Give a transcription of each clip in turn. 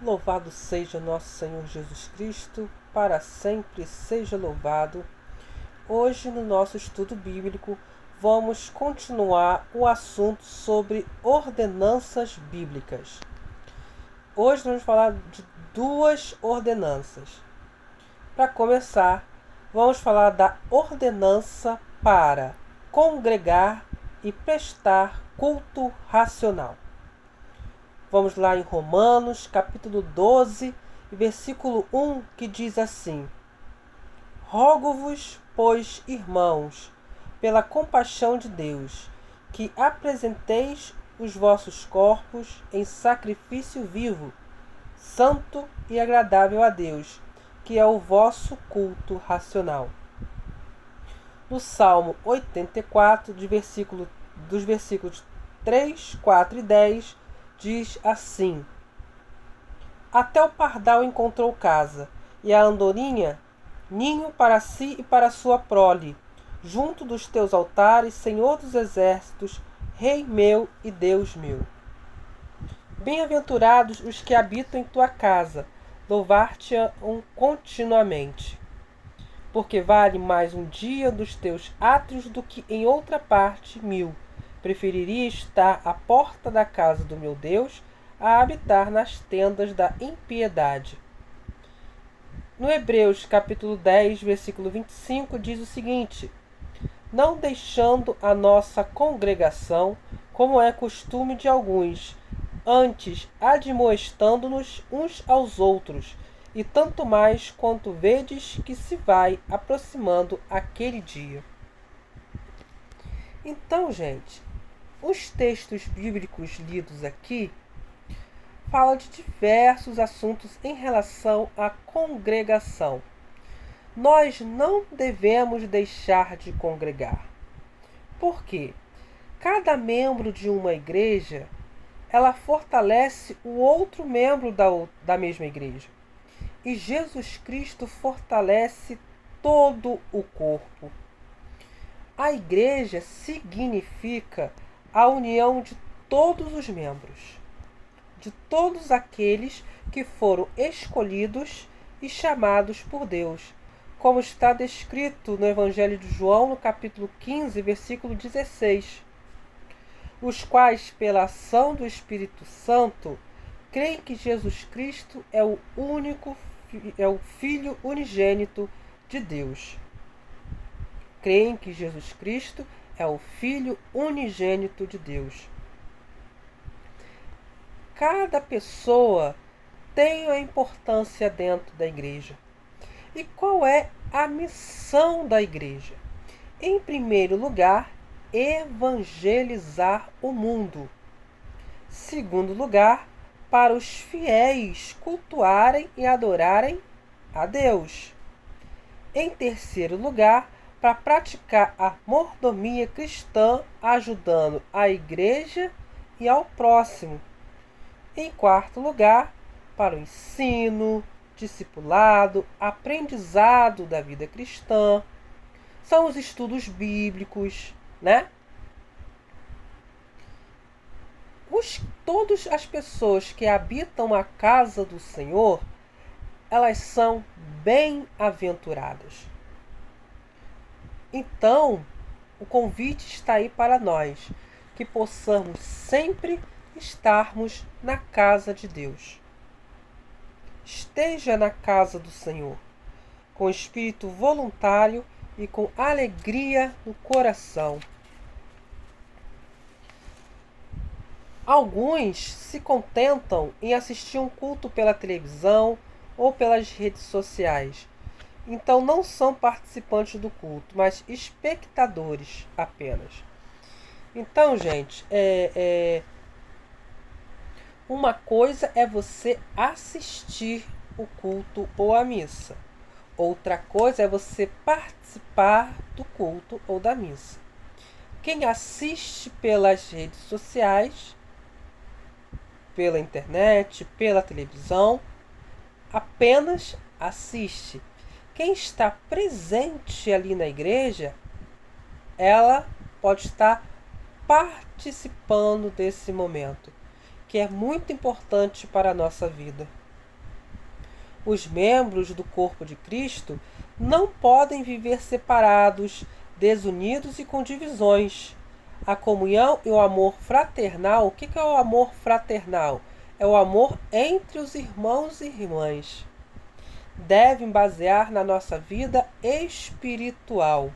Louvado seja nosso Senhor Jesus Cristo, para sempre seja louvado. Hoje, no nosso estudo bíblico, vamos continuar o assunto sobre ordenanças bíblicas. Hoje vamos falar de duas ordenanças. Para começar, vamos falar da ordenança para congregar e prestar culto racional. Vamos lá em Romanos, capítulo 12, versículo 1, que diz assim: Rogo-vos, pois, irmãos, pela compaixão de Deus, que apresenteis os vossos corpos em sacrifício vivo, santo e agradável a Deus, que é o vosso culto racional. No Salmo 84, dos versículos 3, 4 e 10, diz assim: Até o pardal encontrou casa, e a andorinha ninho para si e para sua prole, junto dos teus altares, Senhor dos exércitos, Rei meu e Deus meu. Bem-aventurados os que habitam em tua casa, louvar-te-ão continuamente. Porque vale mais um dia dos teus átrios do que em outra parte 1000. Preferiria estar à porta da casa do meu Deus a habitar nas tendas da impiedade. No Hebreus capítulo 10, versículo 25, diz o seguinte: Não deixando a nossa congregação, como é costume de alguns, antes admoestando-nos uns aos outros, e tanto mais quanto vedes que se vai aproximando aquele dia. Então, gente, os textos bíblicos lidos aqui falam de diversos assuntos em relação à congregação. Nós não devemos deixar de congregar. Por quê? Cada membro de uma igreja, ela fortalece o outro membro da mesma igreja. E Jesus Cristo fortalece todo o corpo. A igreja significa a união de todos os membros, de todos aqueles que foram escolhidos e chamados por Deus, como está descrito no Evangelho de João, no capítulo 15, versículo 16, os quais, pela ação do Espírito Santo, creem que Jesus Cristo é o Filho unigênito de Deus. Creem que Jesus Cristo é o Filho unigênito de Deus. Cada pessoa tem a importância dentro da igreja. E qual é a missão da igreja? Em primeiro lugar, evangelizar o mundo. Segundo lugar, para os fiéis cultuarem e adorarem a Deus. Em terceiro lugar, para praticar a mordomia cristã, ajudando a igreja e ao próximo. Em quarto lugar, para o ensino, discipulado, aprendizado da vida cristã. São os estudos bíblicos, né? Todas as pessoas que habitam a casa do Senhor, elas são bem-aventuradas. Então, o convite está aí para nós, que possamos sempre estarmos na casa de Deus. Esteja na casa do Senhor, com espírito voluntário e com alegria no coração. Alguns se contentam em assistir um culto pela televisão ou pelas redes sociais. Então não são participantes do culto, mas espectadores apenas. Então, gente, uma coisa é você assistir o culto ou a missa. Outra coisa é você participar do culto ou da missa. Quem assiste pelas redes sociais, pela internet, pela televisão, apenas assiste. Quem está presente ali na igreja, ela pode estar participando desse momento, que é muito importante para a nossa vida. Os membros do corpo de Cristo não podem viver separados, desunidos e com divisões. A comunhão e o amor fraternal, o que é o amor fraternal? É o amor entre os irmãos e irmãs. Devem basear na nossa vida espiritual.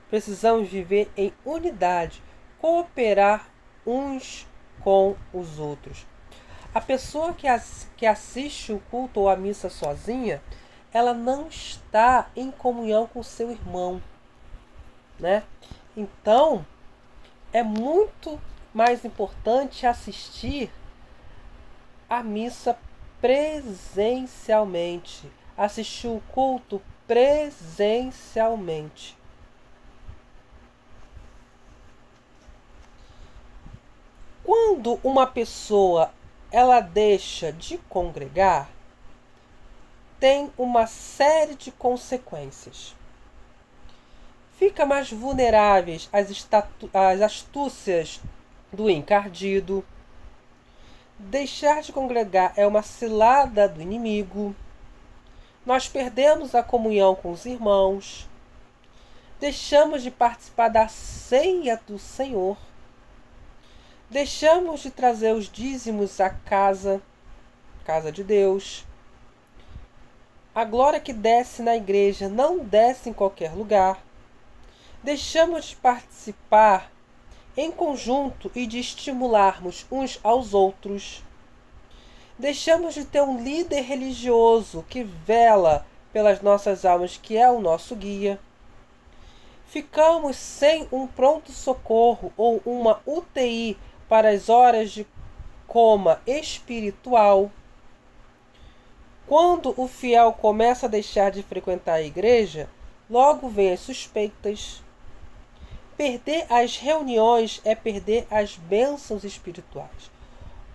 Precisamos viver em unidade, cooperar uns com os outros. A pessoa que assiste o culto ou a missa sozinha, ela não está em comunhão com o seu irmão, né? Então, é muito mais importante assistir a missa presencialmente, assistir o culto presencialmente. Quando uma pessoa ela deixa de congregar, tem uma série de consequências. Fica mais vulneráveis às astúcias do encardido. Deixar de congregar é uma cilada do inimigo. Nós perdemos a comunhão com os irmãos. Deixamos de participar da ceia do Senhor. Deixamos de trazer os dízimos à casa de Deus. A glória que desce na igreja não desce em qualquer lugar. Deixamos de participar em conjunto e de estimularmos uns aos outros. Deixamos de ter um líder religioso que vela pelas nossas almas, que é o nosso guia. Ficamos sem um pronto-socorro ou uma UTI para as horas de coma espiritual. Quando o fiel começa a deixar de frequentar a igreja, logo vem as suspeitas. Perder as reuniões é perder as bênçãos espirituais.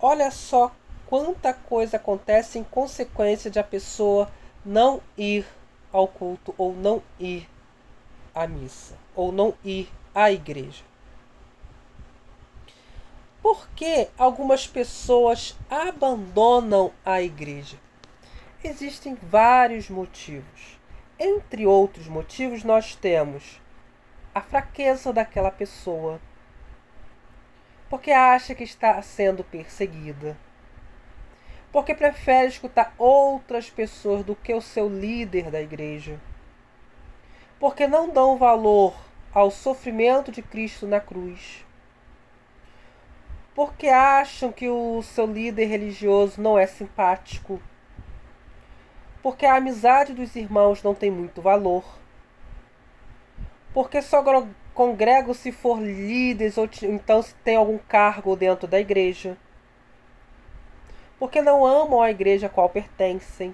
Olha só quanta coisa acontece em consequência de a pessoa não ir ao culto ou não ir à missa ou não ir à igreja. Por que algumas pessoas abandonam a igreja? Existem vários motivos. Entre outros motivos, nós temos a fraqueza daquela pessoa, porque acha que está sendo perseguida, porque prefere escutar outras pessoas do que o seu líder da igreja, porque não dão valor ao sofrimento de Cristo na cruz, porque acham que o seu líder religioso não é simpático, porque a amizade dos irmãos não tem muito valor, porque só congregam se for líderes ou então se tem algum cargo dentro da igreja, porque não amam a igreja a qual pertencem,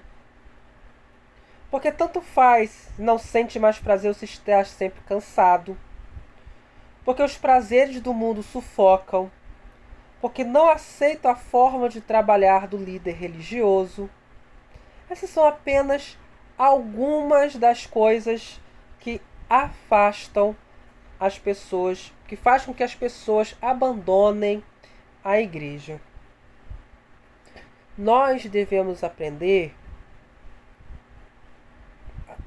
porque tanto faz, não sente mais prazer ou se está sempre cansado, porque os prazeres do mundo sufocam, porque não aceitam a forma de trabalhar do líder religioso. Essas são apenas algumas das coisas que afastam as pessoas, que faz com que as pessoas abandonem a igreja. Nós devemos aprender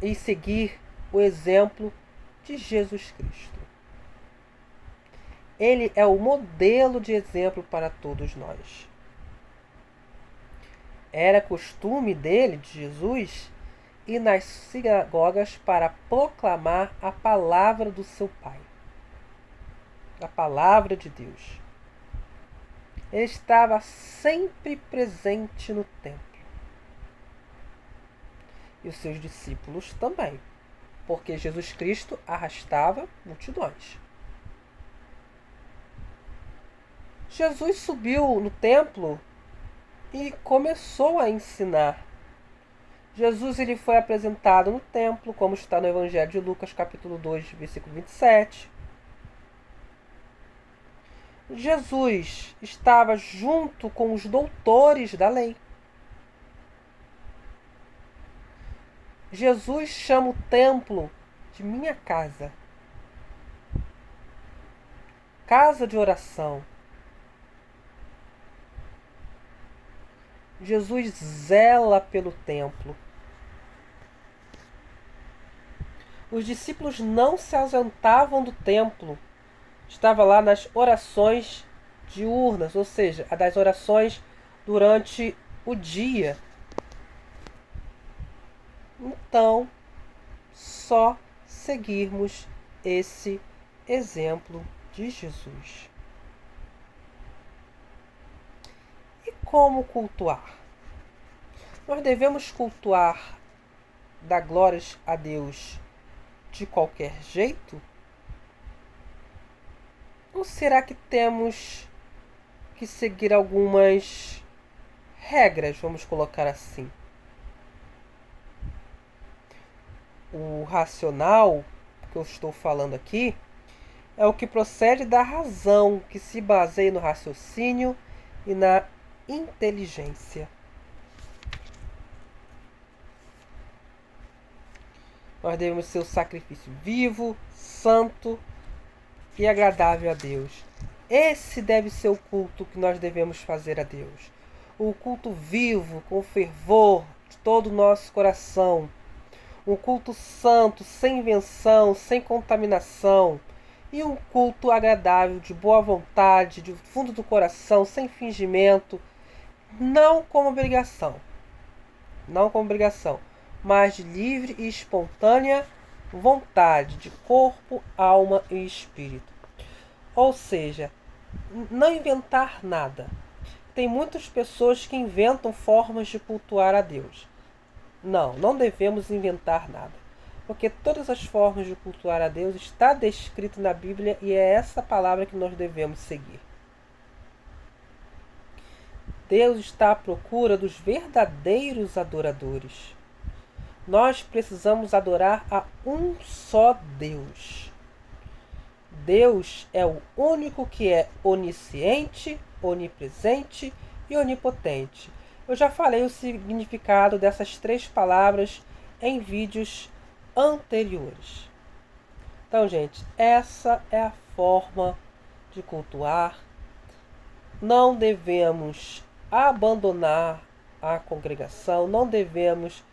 e seguir o exemplo de Jesus Cristo. Ele é o modelo de exemplo para todos nós. Era costume dele, de Jesus, ir nas sinagogas para proclamar a palavra do seu Pai, a palavra de Deus. Ele estava sempre presente no templo. E os seus discípulos também, porque Jesus Cristo arrastava multidões. Jesus subiu no templo e começou a ensinar. Jesus ele foi apresentado no templo, como está no Evangelho de Lucas, capítulo 2, versículo 27. Jesus estava junto com os doutores da lei. Jesus chama o templo de minha casa, casa de oração. Jesus zela pelo templo. Os discípulos não se ausentavam do templo. Estava lá nas orações diurnas, ou seja, das orações durante o dia. Então, só seguirmos esse exemplo de Jesus. E como cultuar? Nós devemos cultuar, dar glórias a Deus de qualquer jeito? Ou será que temos que seguir algumas regras, vamos colocar assim? O racional que eu estou falando aqui é o que procede da razão, que se baseia no raciocínio e na inteligência. Nós devemos ser o sacrifício vivo, santo e agradável a Deus. Esse deve ser o culto que nós devemos fazer a Deus. O culto vivo, com fervor de todo o nosso coração. Um culto santo, sem invenção, sem contaminação. E um culto agradável, de boa vontade, do fundo do coração, sem fingimento. Não como obrigação. Não como obrigação, mas de livre e espontânea vontade, de corpo, alma e espírito. Ou seja, não inventar nada. Tem muitas pessoas que inventam formas de cultuar a Deus. Não devemos inventar nada. Porque todas as formas de cultuar a Deus está descrito na Bíblia e é essa palavra que nós devemos seguir. Deus está à procura dos verdadeiros adoradores. Nós precisamos adorar a um só Deus. Deus é o único que é onisciente, onipresente e onipotente. Eu já falei o significado dessas três palavras em vídeos anteriores. Então, gente, essa é a forma de cultuar. Não devemos abandonar a congregação, não devemos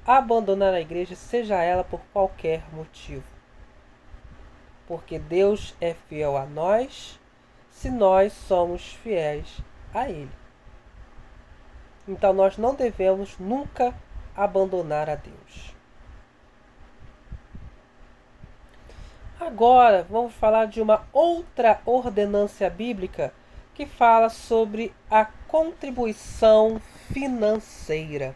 abandonar a igreja, seja ela por qualquer motivo. Porque Deus é fiel a nós, se nós somos fiéis a Ele. Então nós não devemos nunca abandonar a Deus. Agora vamos falar de uma outra ordenância bíblica que fala sobre a contribuição financeira.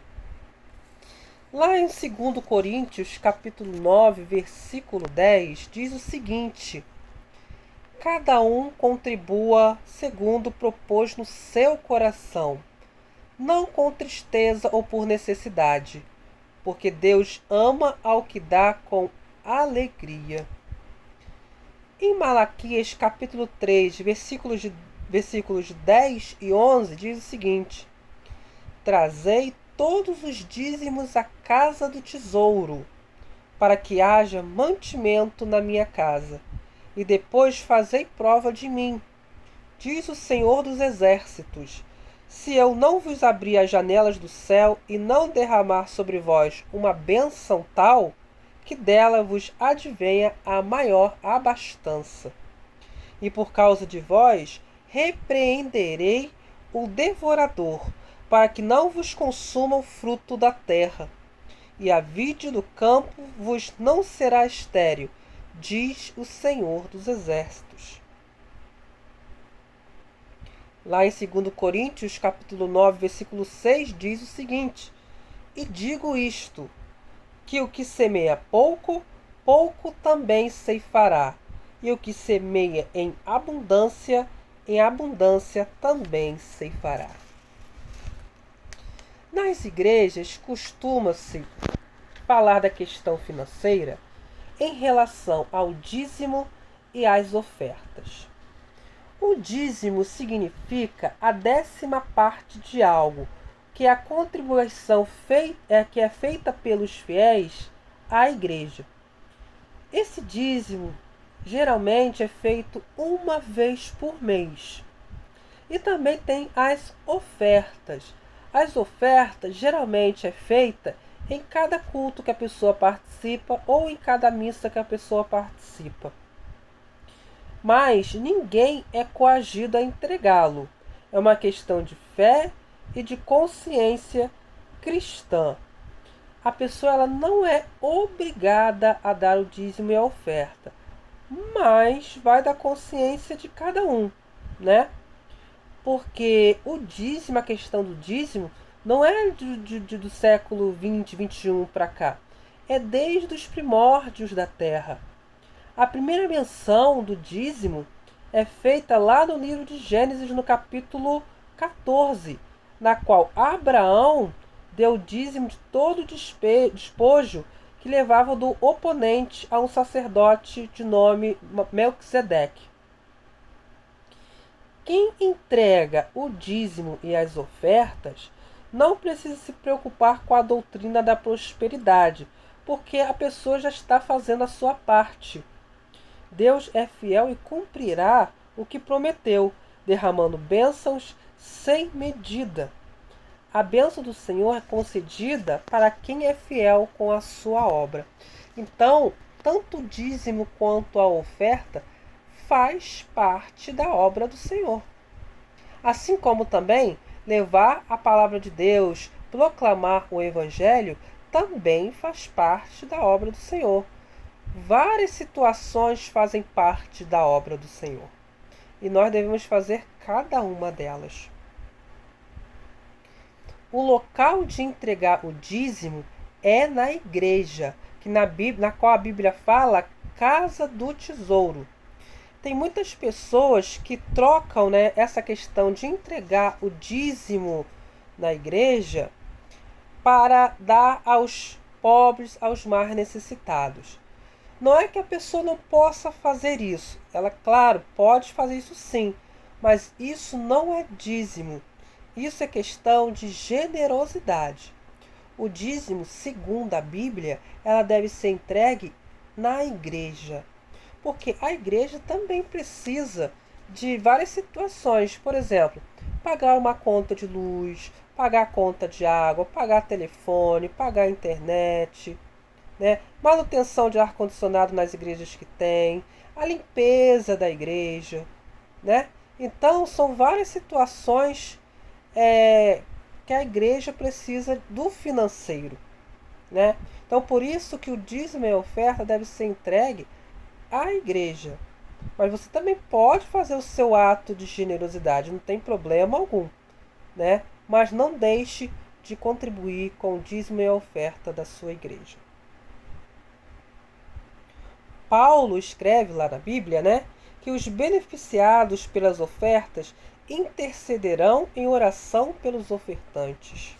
Lá em 2 Coríntios, capítulo 9, versículo 10, diz o seguinte: cada um contribua segundo propôs no seu coração, não com tristeza ou por necessidade, porque Deus ama ao que dá com alegria. Em Malaquias, capítulo 3, versículos 10 e 11, diz o seguinte: trazei todos os dízimos à casa do tesouro, para que haja mantimento na minha casa, e depois fazei prova de mim, diz o Senhor dos Exércitos, se eu não vos abrir as janelas do céu e não derramar sobre vós uma bênção tal, que dela vos advenha a maior abastança. E por causa de vós, repreenderei o devorador, para que não vos consuma o fruto da terra. E a vide do campo vos não será estéril, diz o Senhor dos Exércitos. Lá em 2 Coríntios, capítulo 9, versículo 6, diz o seguinte: e digo isto, que o que semeia pouco, pouco também ceifará, e o que semeia em abundância também ceifará. Nas igrejas costuma-se falar da questão financeira em relação ao dízimo e às ofertas. O dízimo significa a 10ª parte de algo, que é a contribuição que é feita pelos fiéis à igreja. Esse dízimo geralmente é feito uma vez por mês. E também tem as ofertas. As ofertas geralmente é feita em cada culto que a pessoa participa ou em cada missa que a pessoa participa. Mas ninguém é coagido a entregá-lo. É uma questão de fé e de consciência cristã. A pessoa ela não é obrigada a dar o dízimo e a oferta, mas vai da consciência de cada um, né? Porque o dízimo, a questão do dízimo, não é do século 20, 21 para cá. É desde os primórdios da terra. A primeira menção do dízimo é feita lá no livro de Gênesis, no capítulo 14, na qual Abraão deu o dízimo de todo o despojo que levava do oponente a um sacerdote de nome Melquisedeque. Quem entrega o dízimo e as ofertas não precisa se preocupar com a doutrina da prosperidade, porque a pessoa já está fazendo a sua parte. Deus é fiel e cumprirá o que prometeu, derramando bênçãos sem medida. A bênção do Senhor é concedida para quem é fiel com a sua obra. Então, tanto o dízimo quanto a oferta faz parte da obra do Senhor. Assim como também levar a palavra de Deus, proclamar o Evangelho, também faz parte da obra do Senhor. Várias situações fazem parte da obra do Senhor. E nós devemos fazer cada uma delas. O local de entregar o dízimo é na igreja, na qual a Bíblia fala casa do tesouro. Tem muitas pessoas que trocam, essa questão de entregar o dízimo na igreja para dar aos pobres, aos mais necessitados. Não é que a pessoa não possa fazer isso. Ela, claro, pode fazer isso sim, mas isso não é dízimo. Isso é questão de generosidade. O dízimo, segundo a Bíblia, ela deve ser entregue na igreja. Porque a igreja também precisa de várias situações. Por exemplo, pagar uma conta de luz, pagar a conta de água, pagar telefone, pagar internet, manutenção de ar-condicionado nas igrejas que tem, a limpeza da igreja. Então, são várias situações que a igreja precisa do financeiro. Então, por isso que o dízimo e a oferta deve ser entregue à igreja. Mas você também pode fazer o seu ato de generosidade, não tem problema algum. Mas não deixe de contribuir com o dízimo e a oferta da sua igreja. Paulo escreve lá na Bíblia, que os beneficiados pelas ofertas intercederão em oração pelos ofertantes.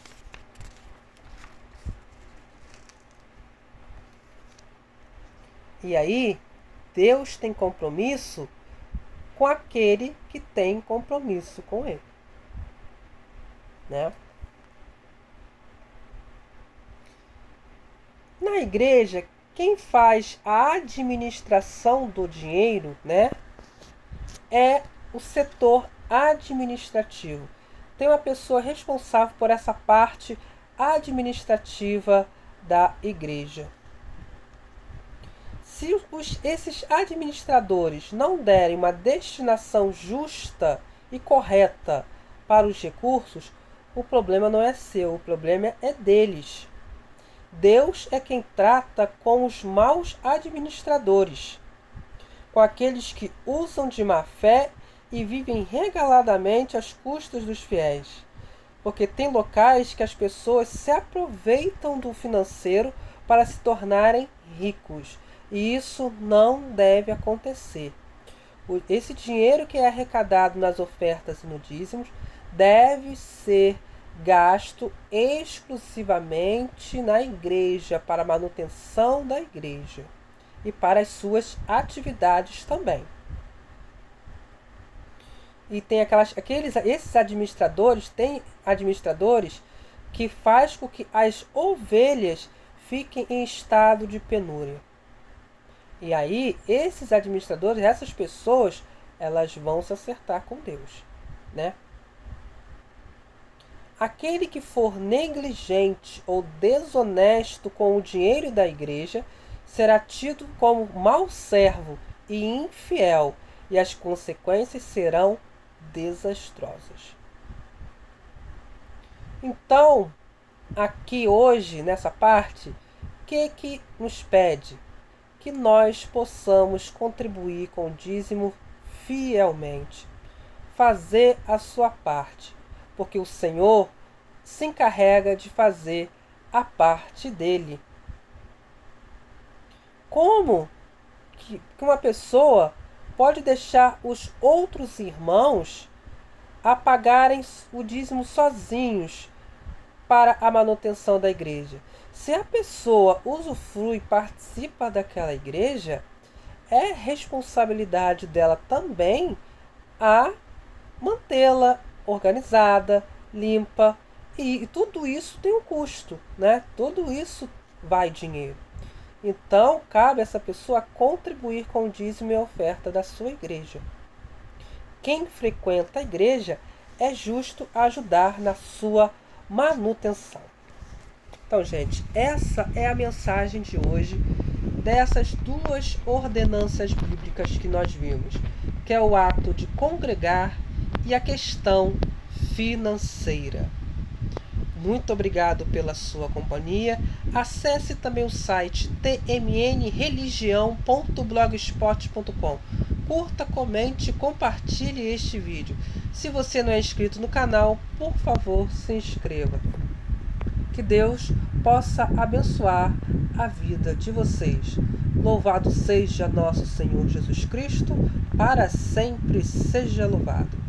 E aí, Deus tem compromisso com aquele que tem compromisso com Ele. Na igreja, quem faz a administração do dinheiro, é o setor administrativo. Tem uma pessoa responsável por essa parte administrativa da igreja. Se esses administradores não derem uma destinação justa e correta para os recursos, o problema não é seu, o problema é deles. Deus é quem trata com os maus administradores, com aqueles que usam de má fé e vivem regaladamente às custas dos fiéis. Porque tem locais que as pessoas se aproveitam do financeiro para se tornarem ricos. E isso não deve acontecer. Esse dinheiro que é arrecadado nas ofertas e no dízimos deve ser gasto exclusivamente na igreja, para a manutenção da igreja e para as suas atividades também. E tem esses administradores, tem administradores que faz com que as ovelhas fiquem em estado de penúria. E aí, esses administradores, essas pessoas, elas vão se acertar com Deus, Aquele que for negligente ou desonesto com o dinheiro da igreja será tido como mau servo e infiel, e as consequências serão desastrosas. Então, aqui hoje, nessa parte, o que nos pede? Que nós possamos contribuir com o dízimo fielmente, fazer a sua parte, porque o Senhor se encarrega de fazer a parte dele. Como que uma pessoa pode deixar os outros irmãos a pagarem o dízimo sozinhos para a manutenção da igreja? Se a pessoa usufrui e participa daquela igreja, é responsabilidade dela também a mantê-la organizada, limpa, e tudo isso tem um custo, né? Tudo isso vai dinheiro. Então, cabe a essa pessoa contribuir com o dízimo e a oferta da sua igreja. Quem frequenta a igreja é justo ajudar na sua manutenção. Então, gente, essa é a mensagem de hoje dessas duas ordenanças bíblicas que nós vimos, que é o ato de congregar e a questão financeira. Muito obrigado pela sua companhia. Acesse também o site tmnreligião.blogspot.com. Curta, comente e compartilhe este vídeo. Se você não é inscrito no canal, por favor, se inscreva. Que Deus possa abençoar a vida de vocês. Louvado seja nosso Senhor Jesus Cristo, para sempre seja louvado.